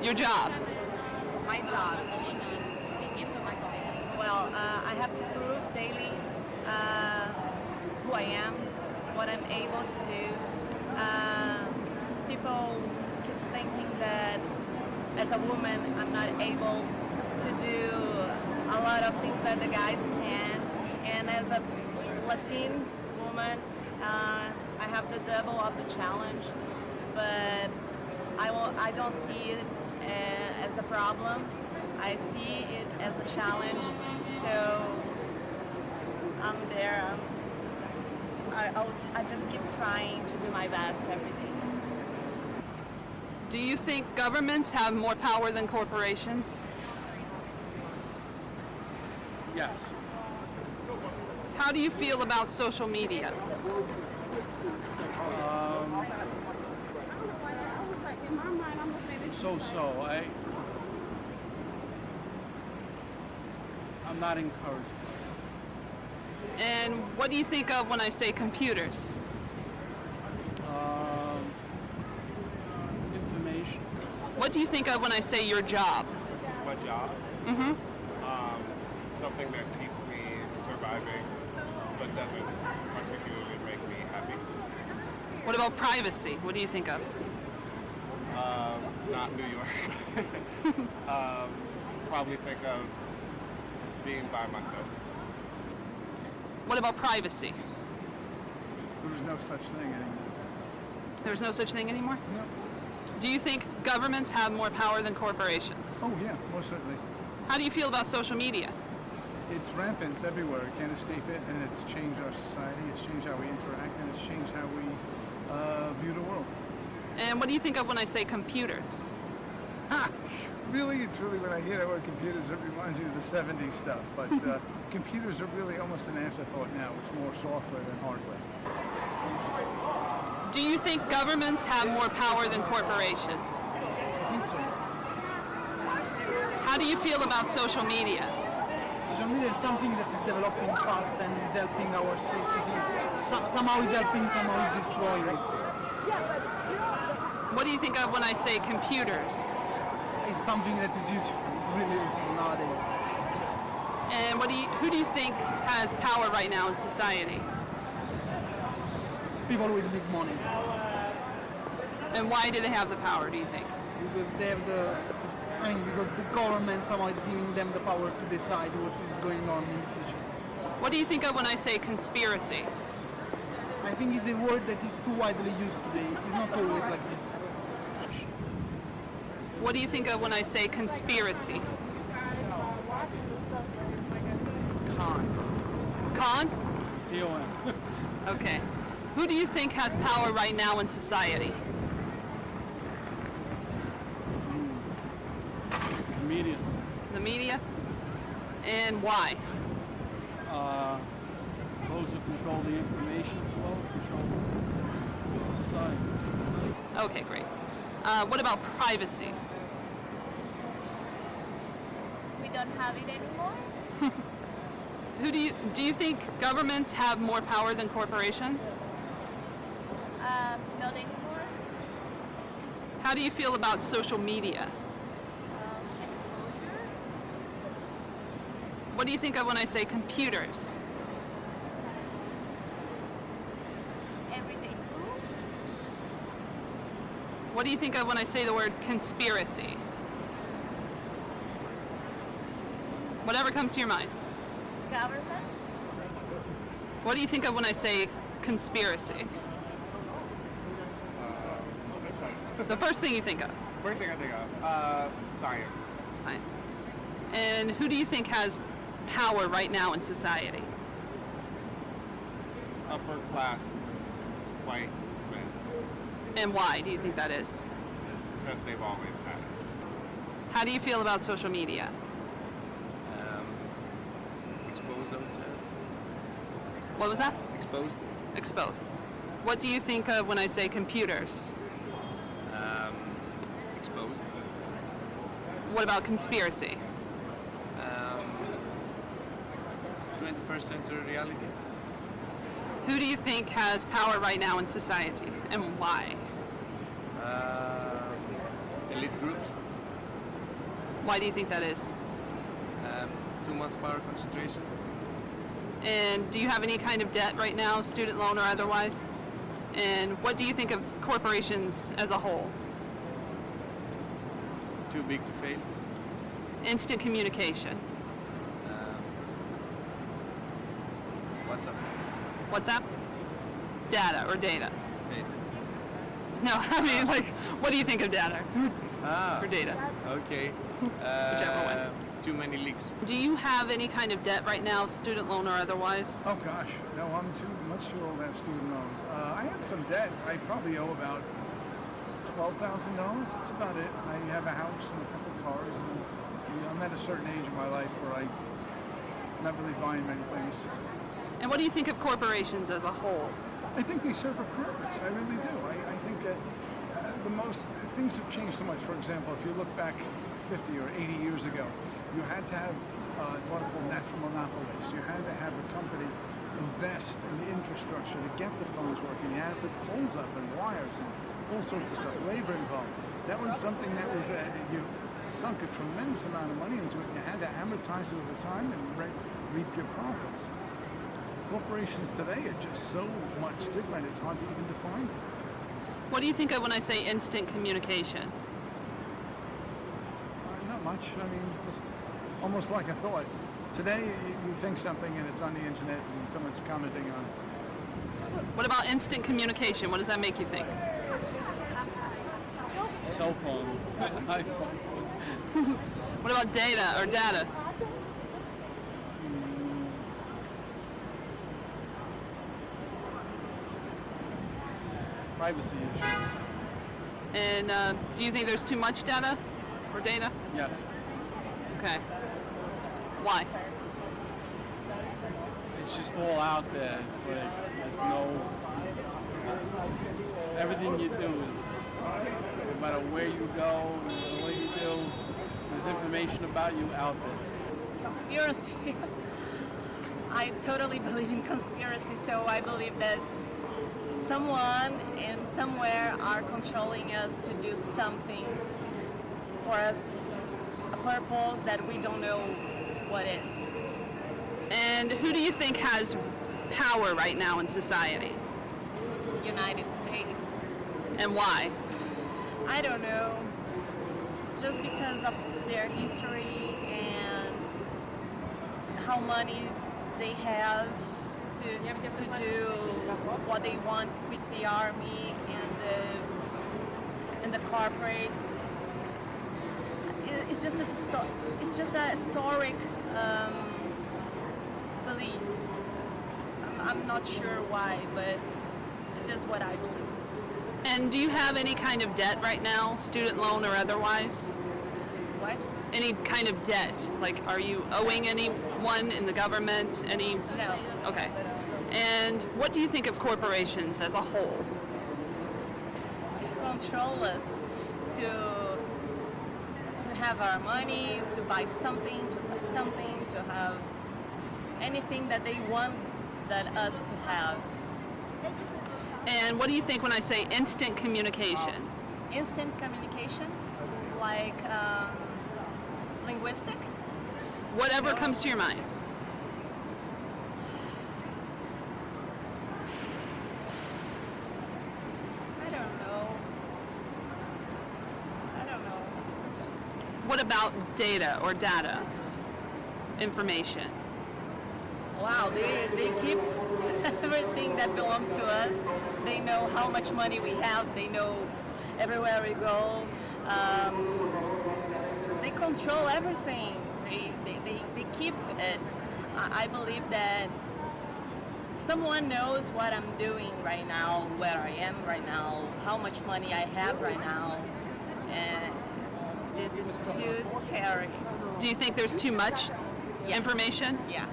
Your job. My job. Well, I have to prove daily who I am, what I'm able to do. People keep thinking that as a woman I'm not able to do a lot of things that the guys can, and as a Latin woman I have the double of the challenge, but I don't see it as a problem. I see it as a challenge, so I'm there. I just keep trying to do my best every day. Do you think governments have more power than corporations? Yes. How do you feel about social media? So. I'm not encouraged. And what do you think of when I say computers? Information. What do you think of when I say your job? My job? Mm-hmm. Something that keeps me surviving, but doesn't particularly make me happy. What about privacy? What do you think of? Not New York. Probably think of being by myself. What about privacy? There's no such thing anymore. There's no such thing anymore? No. Do you think governments have more power than corporations? Oh yeah, most certainly. How do you feel about social media? It's rampant. It's everywhere. You can't escape it, and it's changed our society. It's changed how we interact, and it's changed how we view the world. And what do you think of when I say computers? Really and truly, when I hear the word computers, it reminds you of the 70s stuff. But computers are really almost an afterthought now. It's more software than hardware. Do you think governments have more power than corporations? I think so. How do you feel about social media? Social media is something that is developing fast and is helping our society. Somehow is helping, somehow is destroying it. What do you think of when I say computers? It's something that is useful. It's really useful nowadays. And who do you think has power right now in society? People with big money. And why do they have the power, do you think? Because they have because the government somehow is giving them the power to decide what is going on in the future. What do you think of when I say conspiracy? I think it's a word that is too widely used today. It's not always like this. What do you think of when I say conspiracy? Con. Con? C-O-N. Okay. Who do you think has power right now in society? Media. The media? And why? Those who control the information flow, control society. Okay, great. What about privacy? We don't have it anymore. Do you think governments have more power than corporations? Not anymore. How do you feel about social media? Exposure. What do you think of when I say computers? Everyday tool. What do you think of when I say the word conspiracy? Whatever comes to your mind. Governments. What do you think of when I say conspiracy? The first thing you think of? First thing I think of, science. Science. And who do you think has power right now in society? Upper class white men, And why do you think that is? because they've always had it. How do you feel about social media? Exposed, I would say. What was that? Exposed. Exposed. What do you think of when I say computers? Exposed. What about conspiracy? 21st century reality. Who do you think has power right now in society and why? Elite groups. Why do you think that is? Too much power concentration. And do you have any kind of debt right now, student loan or otherwise? And what do you think of corporations as a whole? Too big to fail. Instant communication. WhatsApp. WhatsApp? Data or data? Data. No, I mean, like, what do you think of data Ah. or data? Okay. Whichever one. Too many leaks. Do you have any kind of debt right now, student loan or otherwise? Oh gosh, no, I'm much too old to have student loans. I have some debt. I probably owe about $12,000. That's about it. I have a house and a couple of cars, and I'm at a certain age in my life where I'm not really buying many things. And what do you think of corporations as a whole? I think they serve a purpose. I really do. I think that things have changed so much. For example, if you look back 50 or 80 years ago, you had to have what are called natural monopolies. You had to have a company invest in the infrastructure to get the phones working. You had to put poles up and wires and all sorts of stuff, labor involved. That was something that was, you sunk a tremendous amount of money into it. You had to amortize it over time and reap your profits. Corporations today are just so much different, it's hard to even define them. What do you think of when I say instant communication? Not much. I mean, just almost like a thought. Today, you think something and it's on the internet and someone's commenting on it. What about instant communication? What does that make you think? Cell phone. iPhone. What about data or data? Privacy issues. And do you think there's too much data or data? Yes. Okay. Why? It's just all out there. It's like there's no. Everything you do is, no matter where you go, what you do, there's information about you out there. Conspiracy. I totally believe in conspiracy, so I believe that someone and somewhere are controlling us to do something for a purpose that we don't know what is. And who do you think has power right now in society? United States. And why? I don't know. Just because of their history and how money they have to do what they want with the army and the corporates. It's just a historic belief. I'm not sure why, but it's just what I believe. And do you have any kind of debt right now, student loan or otherwise? What? Any kind of debt? Like, are you owing anyone in the government? Any? No. Okay. And what do you think of corporations as a whole? Control us to have our money, to buy something, to sell something, to have anything that they want us to have. And what do you think when I say instant communication? Instant communication, like linguistic. Whatever comes to your mind. I don't know. What about data or data? Information. Wow, they keep everything that belongs to us. They know how much money we have. They know everywhere we go. They control everything. They keep it. I believe that someone knows what I'm doing right now, where I am right now, how much money I have right now, and this is too scary. Do you think there's too much information? Yeah.